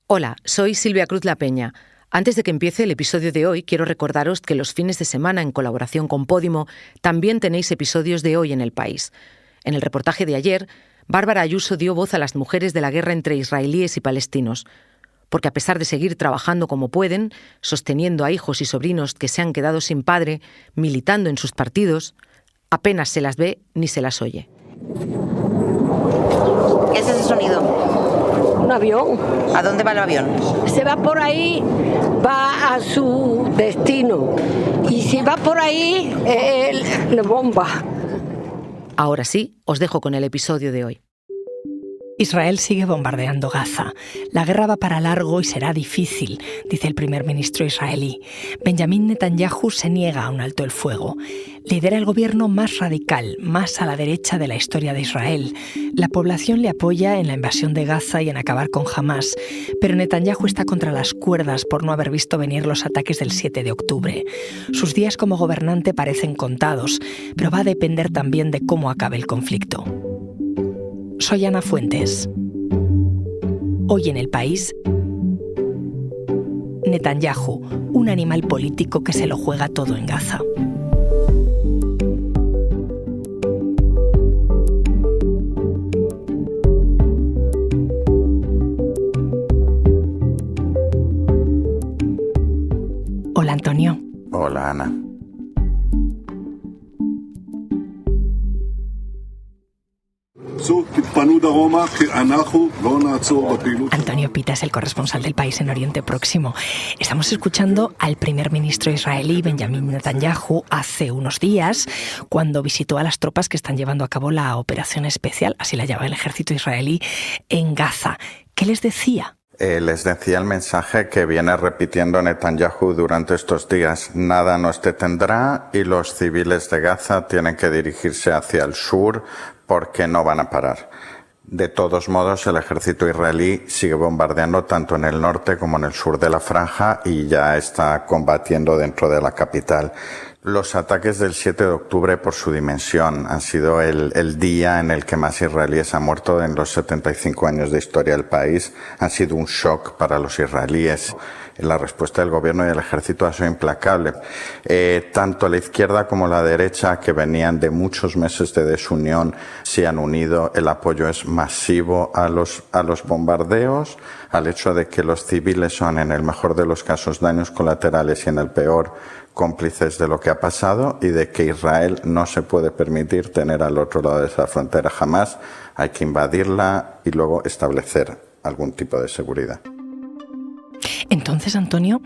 Hola, soy Silvia Cruz La Peña. Antes de que empiece el episodio de hoy, quiero recordaros que los fines de semana, en colaboración con Podimo, también tenéis episodios de Hoy en el País. En el reportaje de ayer, Bárbara Ayuso dio voz a las mujeres de la guerra entre israelíes y palestinos, porque a pesar de seguir trabajando como pueden, sosteniendo a hijos y sobrinos que se han quedado sin padre, militando en sus partidos, apenas se las ve ni se las oye. ¿Qué es ese sonido? Un avión. ¿A dónde va el avión? Se va por ahí, va a su destino. Y si va por ahí, le bomba. Ahora sí, os dejo con el episodio de hoy. Israel sigue bombardeando Gaza. La guerra va para largo y será difícil, dice el primer ministro israelí. Benjamín Netanyahu se niega a un alto el fuego. Lidera el gobierno más radical, más a la derecha de la historia de Israel. La población le apoya en la invasión de Gaza y en acabar con Hamás, pero Netanyahu está contra las cuerdas por no haber visto venir los ataques del 7 de octubre. Sus días como gobernante parecen contados, pero va a depender también de cómo acabe el conflicto. Soy Ana Fuentes. Hoy en El País, Netanyahu, un animal político que se lo juega todo en Gaza. Hola, Antonio. Hola, Ana. Antonio Pita es el corresponsal del País en Oriente Próximo. Estamos escuchando al primer ministro israelí, Benjamín Netanyahu, hace unos días, cuando visitó a las tropas que están llevando a cabo la operación especial, así la llama el ejército israelí, en Gaza. ¿Qué les decía? Les decía el mensaje que viene repitiendo Netanyahu durante estos días. Nada nos detendrá y los civiles de Gaza tienen que dirigirse hacia el sur porque no van a parar. De todos modos, el ejército israelí sigue bombardeando tanto en el norte como en el sur de la franja y ya está combatiendo dentro de la capital. Los ataques del 7 de octubre, por su dimensión, han sido el día en el que más israelíes han muerto en los 75 años de historia del país. Han sido un shock para los israelíes. La respuesta del gobierno y del ejército ha sido implacable. Tanto la izquierda como la derecha, que venían de muchos meses de desunión, se han unido. El apoyo es masivo a los bombardeos, al hecho de que los civiles son, en el mejor de los casos, daños colaterales y en el peor, cómplices de lo que ha pasado, y de que Israel no se puede permitir tener al otro lado de esa frontera jamás. Hay que invadirla y luego establecer algún tipo de seguridad. Entonces, Antonio,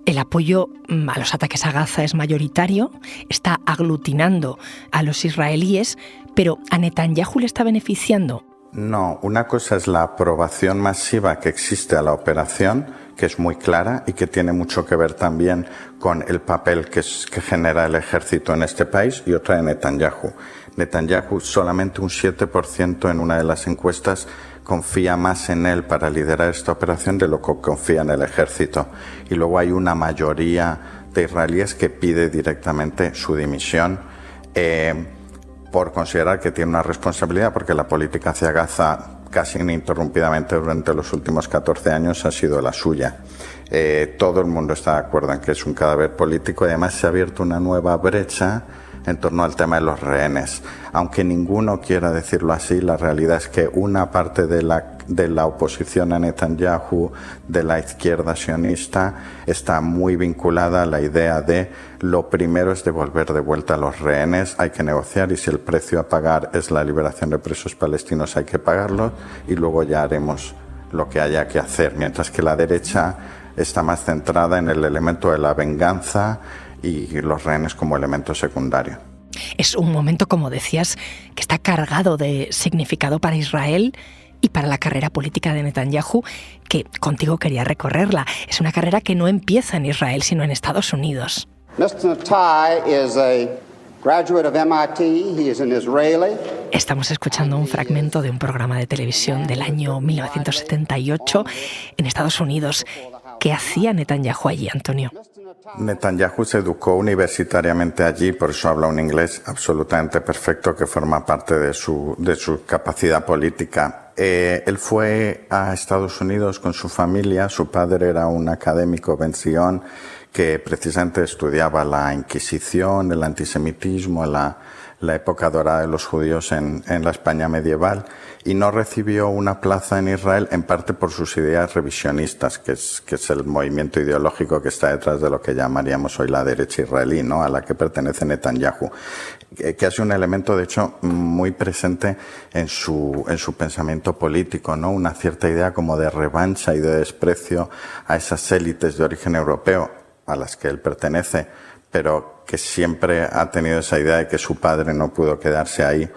el apoyo a los ataques a Gaza es mayoritario, está aglutinando a los israelíes, pero ¿a Netanyahu le está beneficiando? No, una cosa es la aprobación masiva que existe a la operación, que es muy clara y que tiene mucho que ver también con el papel que genera el ejército en este país, y otra de Netanyahu. Netanyahu, solamente un 7% en una de las encuestas confía más en él para liderar esta operación de lo que confía en el ejército. Y luego hay una mayoría de israelíes que pide directamente su dimisión por considerar que tiene una responsabilidad, porque la política hacia Gaza casi ininterrumpidamente durante los últimos 14 años ha sido la suya. Todo el mundo está de acuerdo en que es un cadáver político, y además se ha abierto una nueva brecha en torno al tema de los rehenes. Aunque ninguno quiera decirlo así, la realidad es que una parte de la oposición a Netanyahu, de la izquierda sionista, está muy vinculada a la idea de lo primero es devolver de vuelta a los rehenes, hay que negociar, y si el precio a pagar es la liberación de presos palestinos hay que pagarlo, y luego ya haremos lo que haya que hacer, mientras que la derecha está más centrada en el elemento de la venganza y los rehenes como elemento secundario. Es un momento, como decías, que está cargado de significado para Israel y para la carrera política de Netanyahu, que contigo quería recorrerla. Es una carrera que no empieza en Israel, sino en Estados Unidos. Mr. Natai is a graduate of MIT. He is an Israeli. Estamos escuchando un fragmento de un programa de televisión del año 1978 en Estados Unidos. ¿Qué hacía Netanyahu allí, Antonio? Netanyahu se educó universitariamente allí, por eso habla un inglés absolutamente perfecto que forma parte de su capacidad política. Él fue a Estados Unidos con su familia. Su padre era un académico Ben Zion que precisamente estudiaba la Inquisición, el antisemitismo, la época dorada de los judíos en la España medieval, y no recibió una plaza en Israel, en parte por sus ideas revisionistas, que es el movimiento ideológico que está detrás de lo que llamaríamos hoy la derecha israelí, ¿no?, a la que pertenece Netanyahu, que es un elemento, de hecho, muy presente en su pensamiento político, ¿no?, una cierta idea como de revancha y de desprecio a esas élites de origen europeo a las que él pertenece, pero que siempre ha tenido esa idea de que su padre no pudo quedarse ahí.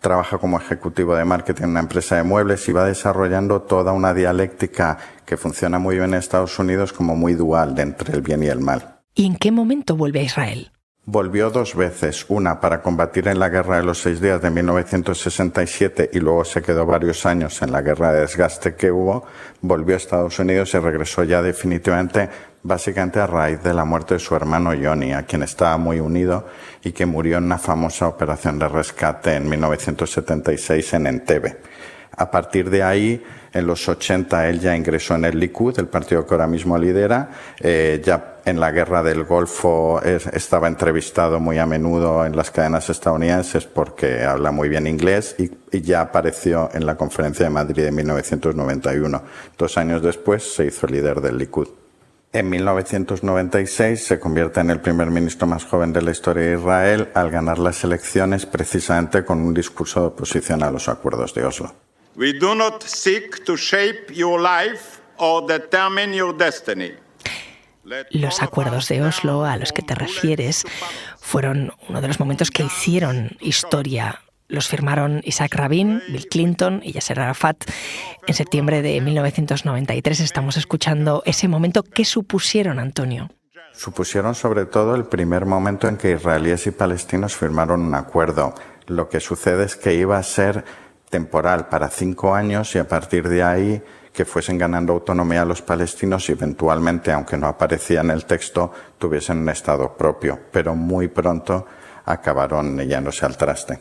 Trabaja como ejecutivo de marketing en una empresa de muebles y va desarrollando toda una dialéctica que funciona muy bien en Estados Unidos como muy dual entre el bien y el mal. ¿Y en qué momento vuelve a Israel? Volvió 2 veces, una para combatir en la Guerra de los 6 días de 1967 y luego se quedó varios años en la guerra de desgaste que hubo. Volvió a Estados Unidos y regresó ya definitivamente, básicamente a raíz de la muerte de su hermano Yoni, a quien estaba muy unido y que murió en una famosa operación de rescate en 1976 en Entebbe. A partir de ahí, en los 80, él ya ingresó en el Likud, el partido que ahora mismo lidera. Ya en la guerra del Golfo estaba entrevistado muy a menudo en las cadenas estadounidenses porque habla muy bien inglés y ya apareció en la Conferencia de Madrid de 1991. 2 años después se hizo líder del Likud. En 1996 se convierte en el primer ministro más joven de la historia de Israel al ganar las elecciones precisamente con un discurso de oposición a los acuerdos de Oslo. We do not seek to shape your life or determine your destiny. Los acuerdos de Oslo a los que te refieres fueron uno de los momentos que hicieron historia. Los firmaron Isaac Rabin, Bill Clinton y Yasser Arafat. En septiembre de 1993 estamos escuchando ese momento. ¿Qué supusieron, Antonio? Supusieron sobre todo el primer momento en que israelíes y palestinos firmaron un acuerdo. Lo que sucede es que iba a ser temporal para 5 años y a partir de ahí que fuesen ganando autonomía los palestinos y eventualmente, aunque no aparecía en el texto, tuviesen un Estado propio. Pero muy pronto acabaron yéndose al traste.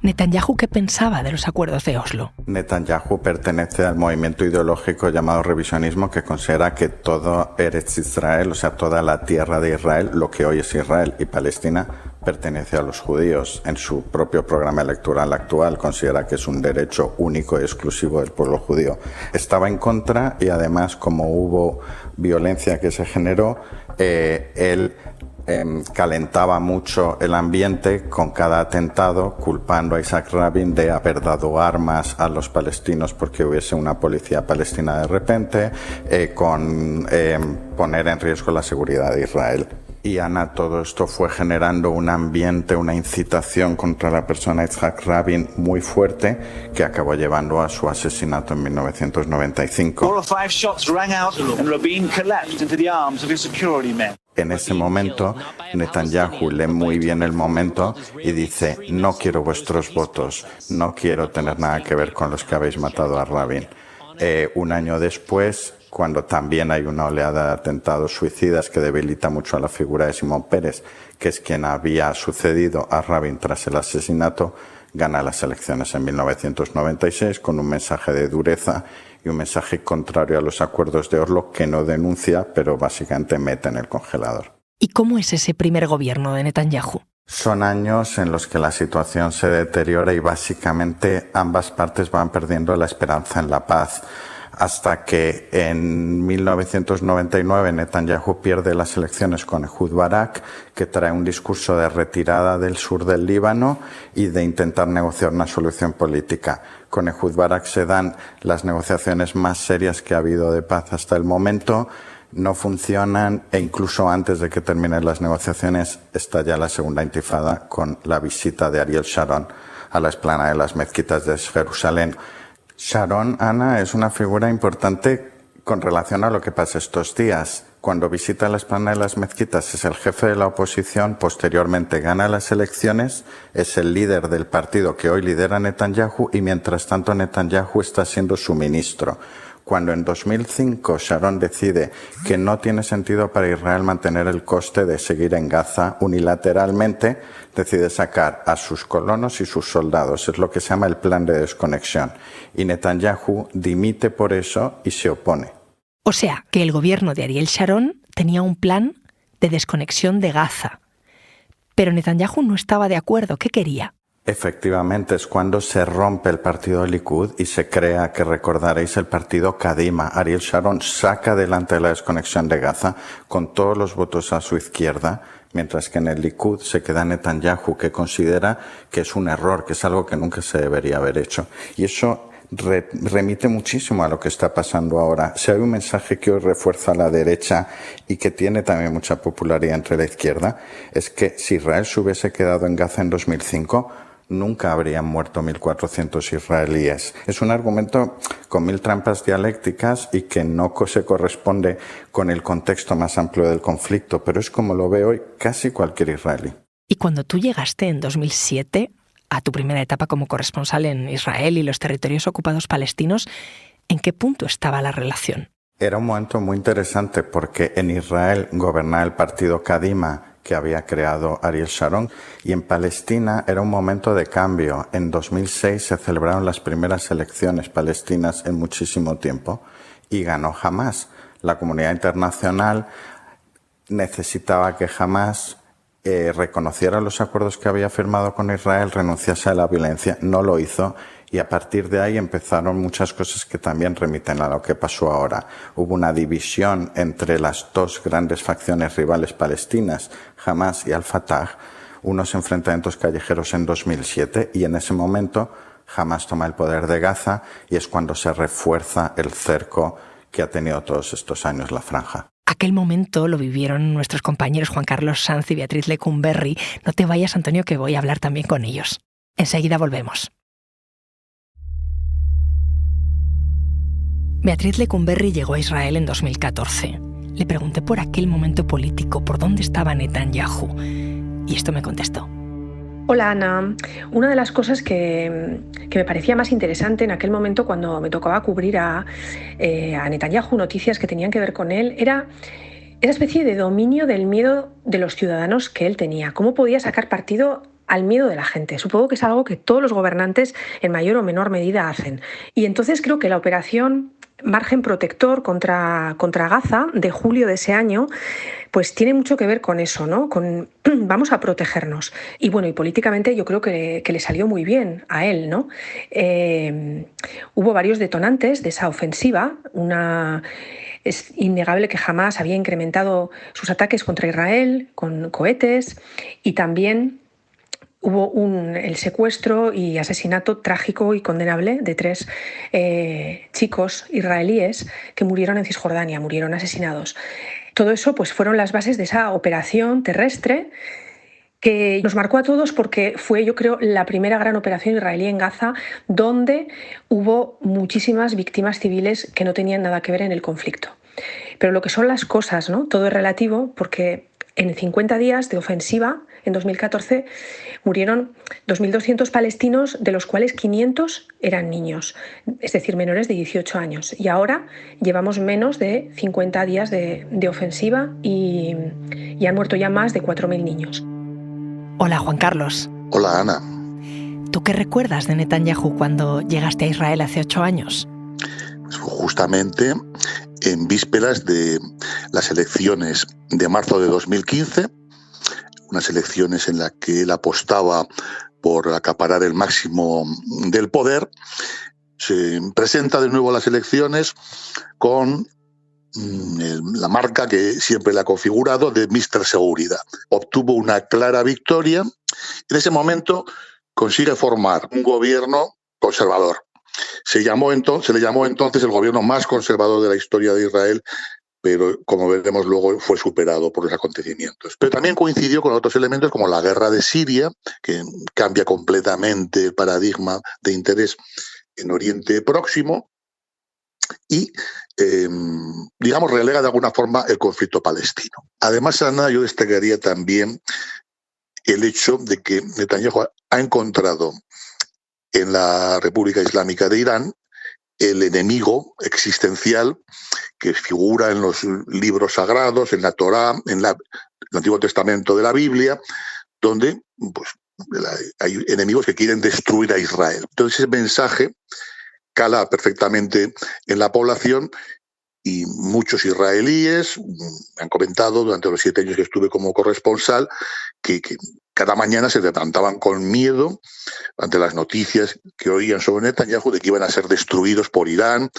¿Netanyahu qué pensaba de los acuerdos de Oslo? Netanyahu pertenece al movimiento ideológico llamado revisionismo que considera que todo Eretz Israel, o sea, toda la tierra de Israel, lo que hoy es Israel y Palestina, pertenece a los judíos. En su propio programa electoral actual considera que es un derecho único y exclusivo del pueblo judío. Estaba en contra y además, como hubo violencia que se generó, él calentaba mucho el ambiente con cada atentado, culpando a Isaac Rabin de haber dado armas a los palestinos porque hubiese una policía palestina de repente, con poner en riesgo la seguridad de Israel. Y Ana, todo esto fue generando un ambiente, una incitación contra la persona Isaac Rabin muy fuerte que acabó llevando a su asesinato en 1995. 4 o 5 shots rang out and Rabin collapsed into the arms of his security men. En ese momento, Netanyahu lee muy bien el momento y dice: no quiero vuestros votos, no quiero tener nada que ver con los que habéis matado a Rabin. Un año después, cuando también hay una oleada de atentados suicidas que debilita mucho a la figura de Simón Peres, que es quien había sucedido a Rabin tras el asesinato, gana las elecciones en 1996 con un mensaje de dureza y un mensaje contrario a los acuerdos de Oslo que no denuncia, pero básicamente mete en el congelador. ¿Y cómo es ese primer gobierno de Netanyahu? Son años en los que la situación se deteriora y básicamente ambas partes van perdiendo la esperanza en la paz. Hasta que en 1999 Netanyahu pierde las elecciones con Ehud Barak, que trae un discurso de retirada del sur del Líbano y de intentar negociar una solución política. Con Ehud Barak se dan las negociaciones más serias que ha habido de paz hasta el momento. No funcionan e incluso antes de que terminen las negociaciones estalla la segunda intifada con la visita de Ariel Sharon a la explanada de las mezquitas de Jerusalén. Sharon, Ana, es una figura importante con relación a lo que pasa estos días. Cuando visita la explanada de las mezquitas es el jefe de la oposición, posteriormente gana las elecciones, es el líder del partido que hoy lidera Netanyahu y mientras tanto Netanyahu está siendo su ministro. Cuando en 2005 Sharon decide que no tiene sentido para Israel mantener el coste de seguir en Gaza unilateralmente, decide sacar a sus colonos y sus soldados. Es lo que se llama el plan de desconexión. Y Netanyahu dimite por eso y se opone. O sea, que el gobierno de Ariel Sharon tenía un plan de desconexión de Gaza. Pero Netanyahu no estaba de acuerdo. ¿Qué quería? Efectivamente, es cuando se rompe el partido Likud y se crea, que recordaréis, el partido Kadima. Ariel Sharon saca adelante la desconexión de Gaza con todos los votos a su izquierda, mientras que en el Likud se queda Netanyahu, que considera que es un error, que es algo que nunca se debería haber hecho. Y eso remite muchísimo a lo que está pasando ahora. Si hay un mensaje que hoy refuerza a la derecha y que tiene también mucha popularidad entre la izquierda, es que si Israel se hubiese quedado en Gaza en 2005, nunca habrían muerto 1.400 israelíes. Es un argumento con 1000 trampas dialécticas y que no se corresponde con el contexto más amplio del conflicto, pero es como lo ve hoy casi cualquier israelí. Y cuando tú llegaste en 2007 a tu primera etapa como corresponsal en Israel y los territorios ocupados palestinos, ¿en qué punto estaba la relación? Era un momento muy interesante porque en Israel gobernaba el partido Kadima, que había creado Ariel Sharon, y en Palestina era un momento de cambio. En 2006 se celebraron las primeras elecciones palestinas en muchísimo tiempo y ganó Hamás. La comunidad internacional necesitaba que Hamás reconociera los acuerdos que había firmado con Israel, renunciase a la violencia. No lo hizo. Y a partir de ahí empezaron muchas cosas que también remiten a lo que pasó ahora. Hubo una división entre las dos grandes facciones rivales palestinas, Hamás y Al-Fatah, unos enfrentamientos callejeros en 2007, y en ese momento Hamás toma el poder de Gaza y es cuando se refuerza el cerco que ha tenido todos estos años la franja. Aquel momento lo vivieron nuestros compañeros Juan Carlos Sanz y Beatriz Lecumberri. No te vayas, Antonio, que voy a hablar también con ellos. Enseguida volvemos. Beatriz Lecumberri llegó a Israel en 2014. Le pregunté por aquel momento político, por dónde estaba Netanyahu, y esto me contestó. Hola, Ana. Una de las cosas que me parecía más interesante en aquel momento, cuando me tocaba cubrir a Netanyahu, noticias que tenían que ver con él, era esa especie de dominio del miedo de los ciudadanos que él tenía. ¿Cómo podía sacar partido al miedo de la gente? Supongo que es algo que todos los gobernantes en mayor o menor medida hacen. Y entonces creo que la operación Margen Protector contra Gaza de julio de ese año pues tiene mucho que ver con eso, ¿no? Con vamos a protegernos. Y bueno, y políticamente yo creo que le salió muy bien a él, ¿no? Hubo varios detonantes de esa ofensiva. Es innegable que jamás había incrementado sus ataques contra Israel con cohetes, y también hubo el secuestro y asesinato trágico y condenable de 3 chicos israelíes que murieron en Cisjordania, murieron asesinados. Todo eso pues fueron las bases de esa operación terrestre que nos marcó a todos, porque fue, yo creo, la primera gran operación israelí en Gaza donde hubo muchísimas víctimas civiles que no tenían nada que ver en el conflicto. Pero lo que son las cosas, ¿no? Todo es relativo, porque en 50 días de ofensiva, en 2014, murieron 2.200 palestinos, de los cuales 500 eran niños, es decir, menores de 18 años. Y ahora llevamos menos de 50 días de ofensiva y han muerto ya más de 4.000 niños. Hola, Juan Carlos. Hola, Ana. ¿Tú qué recuerdas de Netanyahu cuando llegaste a Israel hace 8 años? Pues justamente en vísperas de las elecciones de marzo de 2015, unas elecciones en las que él apostaba por acaparar el máximo del poder, se presenta de nuevo a las elecciones con la marca que siempre le ha configurado de Mr. Seguridad. Obtuvo una clara victoria y en ese momento consigue formar un gobierno conservador. Se le llamó entonces el gobierno más conservador de la historia de Israel, pero como veremos luego fue superado por los acontecimientos. Pero también coincidió con otros elementos como la guerra de Siria, que cambia completamente el paradigma de interés en Oriente Próximo, y digamos relega de alguna forma el conflicto palestino. Además, Ana, yo destacaría también el hecho de que Netanyahu ha encontrado en la República Islámica de Irán el enemigo existencial que figura en los libros sagrados, en la Torá, en el Antiguo Testamento de la Biblia, donde pues, hay enemigos que quieren destruir a Israel. Entonces ese mensaje cala perfectamente en la población y muchos israelíes me han comentado durante los 7 años que estuve como corresponsal que cada mañana se levantaban con miedo ante las noticias que oían sobre Netanyahu de que iban a ser destruidos por Irán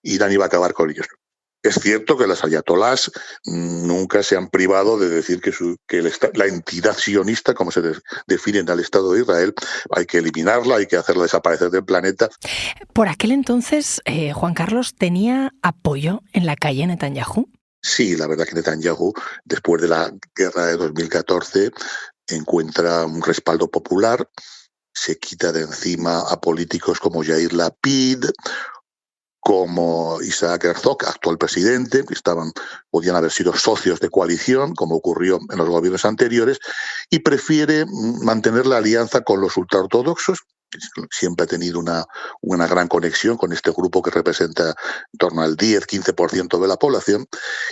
iba a acabar con ellos. Es cierto que las ayatolás nunca se han privado de decir que la entidad sionista, como se define al Estado de Israel, hay que eliminarla, hay que hacerla desaparecer del planeta. Por aquel entonces, Juan Carlos, ¿tenía apoyo en la calle Netanyahu? Sí, la verdad que Netanyahu, después de la guerra de 2014, encuentra un respaldo popular, se quita de encima a políticos como Yair Lapid, como Isaac Herzog, actual presidente, que podían haber sido socios de coalición, como ocurrió en los gobiernos anteriores, y prefiere mantener la alianza con los ultraortodoxos. Siempre ha tenido una gran conexión con este grupo que representa en torno al 10-15% de la población,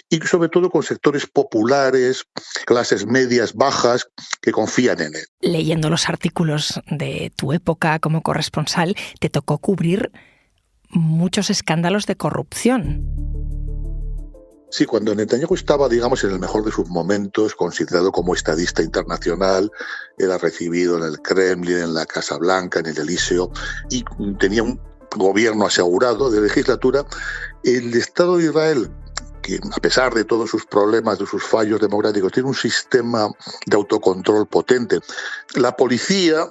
y sobre todo con sectores populares, clases medias, bajas, que confían en él. Leyendo los artículos de tu época como corresponsal, te tocó cubrir muchos escándalos de corrupción. Sí, cuando Netanyahu estaba, digamos, en el mejor de sus momentos, considerado como estadista internacional, era recibido en el Kremlin, en la Casa Blanca, en el Elíseo, y tenía un gobierno asegurado de legislatura, el Estado de Israel, que a pesar de todos sus problemas, de sus fallos democráticos, tiene un sistema de autocontrol potente. La policía,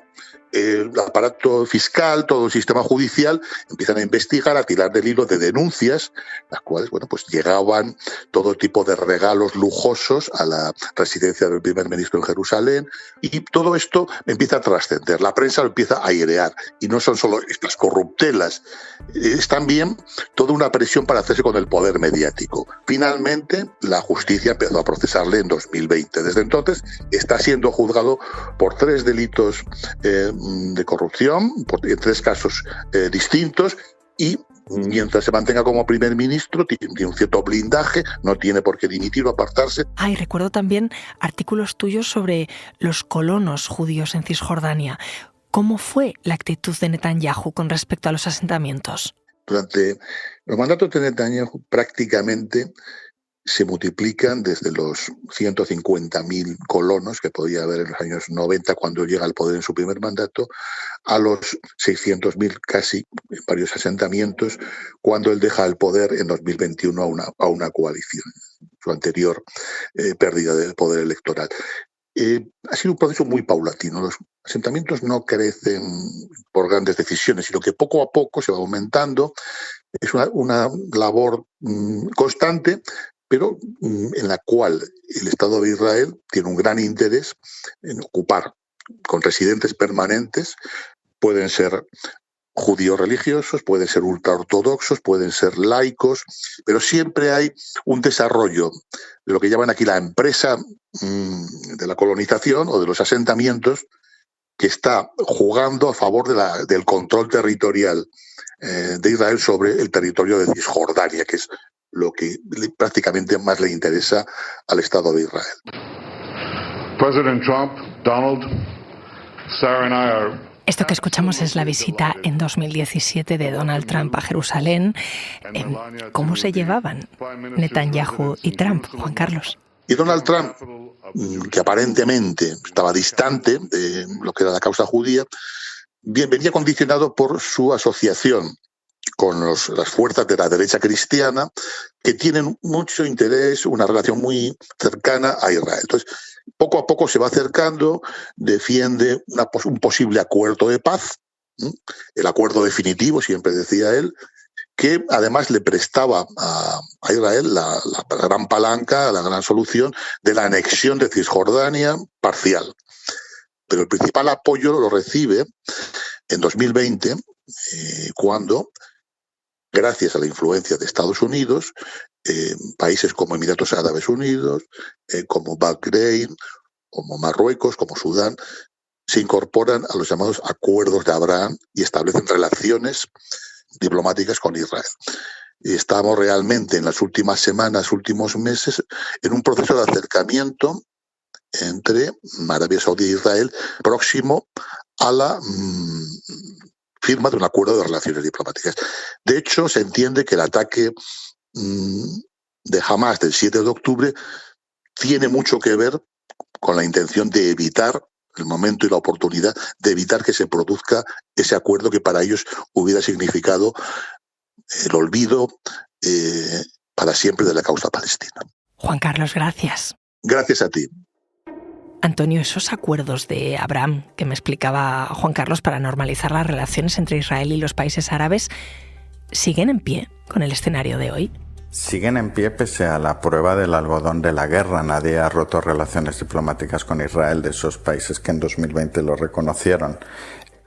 el aparato fiscal, todo el sistema judicial empiezan a investigar, a tirar del hilo de denuncias, las cuales, pues llegaban todo tipo de regalos lujosos a la residencia del primer ministro en Jerusalén, y todo esto empieza a trascender. La prensa lo empieza a airear, y no son solo estas corruptelas, es también toda una presión para hacerse con el poder mediático. Finalmente, la justicia empezó a procesarle en 2020. Desde entonces está siendo juzgado por 3 delitos de corrupción, en 3 casos distintos, y mientras se mantenga como primer ministro tiene un cierto blindaje, no tiene por qué dimitir o apartarse. Y recuerdo también artículos tuyos sobre los colonos judíos en Cisjordania. ¿Cómo fue la actitud de Netanyahu con respecto a los asentamientos? Durante los mandatos de Netanyahu prácticamente se multiplican desde los 150.000 colonos que podía haber en los años 90 cuando llega al poder en su primer mandato, a los 600.000 casi en varios asentamientos cuando él deja el poder en 2021 a una coalición, su anterior pérdida del poder electoral. Ha sido un proceso muy paulatino. Los asentamientos no crecen por grandes decisiones, sino que poco a poco se va aumentando. Es una labor constante, pero en la cual el Estado de Israel tiene un gran interés en ocupar con residentes permanentes. Pueden ser judíos religiosos, pueden ser ultraortodoxos, pueden ser laicos, pero siempre hay un desarrollo de lo que llaman aquí la empresa de la colonización o de los asentamientos, que está jugando a favor del control territorial de Israel sobre el territorio de Cisjordania, que es lo que prácticamente más le interesa al Estado de Israel. President Trump, Donald, Sarah and I are... Esto que escuchamos es la visita en 2017 de Donald Trump a Jerusalén. ¿Cómo se llevaban Netanyahu y Trump, Juan Carlos? Y Donald Trump, que aparentemente estaba distante de lo que era la causa judía, venía condicionado por su asociación con las fuerzas de la derecha cristiana, que tienen mucho interés, una relación muy cercana a Israel. Entonces, poco a poco se va acercando, defiende un posible acuerdo de paz, el acuerdo definitivo, siempre decía él, que además le prestaba a Israel la gran palanca, la gran solución de la anexión de Cisjordania parcial. Pero el principal apoyo lo recibe en 2020, cuando, gracias a la influencia de Estados Unidos, países como Emiratos Árabes Unidos, como Bahrein, como Marruecos, como Sudán, se incorporan a los llamados acuerdos de Abraham y establecen relaciones diplomáticas con Israel. Y estamos realmente en las últimas semanas, últimos meses, en un proceso de acercamiento entre Arabia Saudí e Israel próximo a la firma de un acuerdo de relaciones diplomáticas. De hecho, se entiende que el ataque de Hamas del 7 de octubre tiene mucho que ver con la intención de evitar el momento y la oportunidad de evitar que se produzca ese acuerdo que para ellos hubiera significado el olvido para siempre de la causa palestina. Juan Carlos, gracias. Gracias a ti. Antonio, esos acuerdos de Abraham que me explicaba Juan Carlos para normalizar las relaciones entre Israel y los países árabes, ¿siguen en pie con el escenario de hoy? Siguen en pie pese a la prueba del algodón de la guerra. Nadie ha roto relaciones diplomáticas con Israel de esos países que en 2020 lo reconocieron.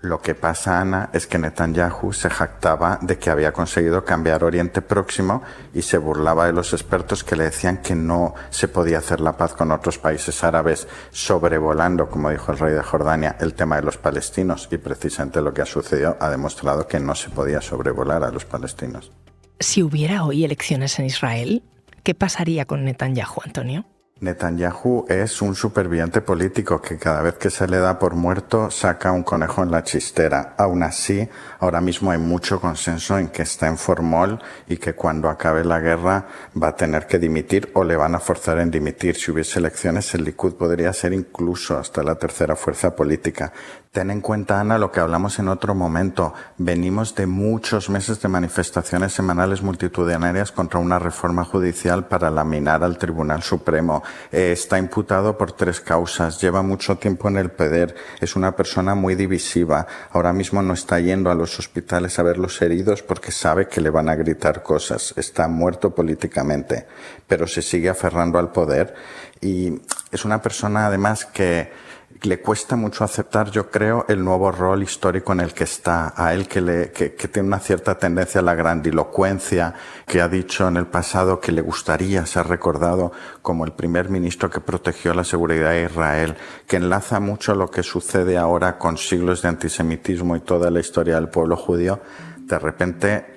Lo que pasa, Ana, es que Netanyahu se jactaba de que había conseguido cambiar Oriente Próximo y se burlaba de los expertos que le decían que no se podía hacer la paz con otros países árabes, sobrevolando, como dijo el rey de Jordania, el tema de los palestinos. Y precisamente lo que ha sucedido ha demostrado que no se podía sobrevolar a los palestinos. Si hubiera hoy elecciones en Israel, ¿qué pasaría con Netanyahu, Antonio? Netanyahu es un superviviente político que cada vez que se le da por muerto saca un conejo en la chistera. Aún así, ahora mismo hay mucho consenso en que está en formol y que cuando acabe la guerra va a tener que dimitir o le van a forzar en dimitir. Si hubiese elecciones, el Likud podría ser incluso hasta la tercera fuerza política. Ten en cuenta, Ana, lo que hablamos en otro momento. Venimos de muchos meses de manifestaciones semanales multitudinarias contra una reforma judicial para laminar al Tribunal Supremo. Está imputado por 3 causas. Lleva mucho tiempo en el poder. Es una persona muy divisiva. Ahora mismo no está yendo a los hospitales a ver los heridos porque sabe que le van a gritar cosas. Está muerto políticamente, pero se sigue aferrando al poder. Y es una persona, además, que le cuesta mucho aceptar, yo creo, el nuevo rol histórico en el que está. A él que tiene una cierta tendencia a la grandilocuencia, que ha dicho en el pasado que le gustaría ser recordado como el primer ministro que protegió la seguridad de Israel, que enlaza mucho lo que sucede ahora con siglos de antisemitismo y toda la historia del pueblo judío. De repente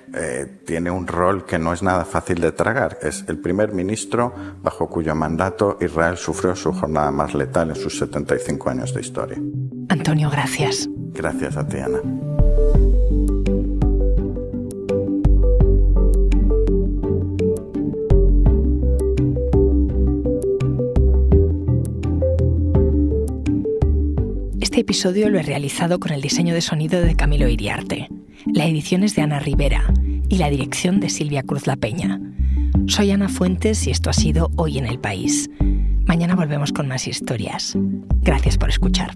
tiene un rol que no es nada fácil de tragar. Es el primer ministro bajo cuyo mandato Israel sufrió su jornada más letal en sus 75 años de historia. Antonio, gracias. Gracias a ti, Ana. Este episodio lo he realizado con el diseño de sonido de Camilo Iriarte. La edición es de Ana Rivera y la dirección de Silvia Cruz La Peña. Soy Ana Fuentes y esto ha sido Hoy en el País. Mañana volvemos con más historias. Gracias por escuchar.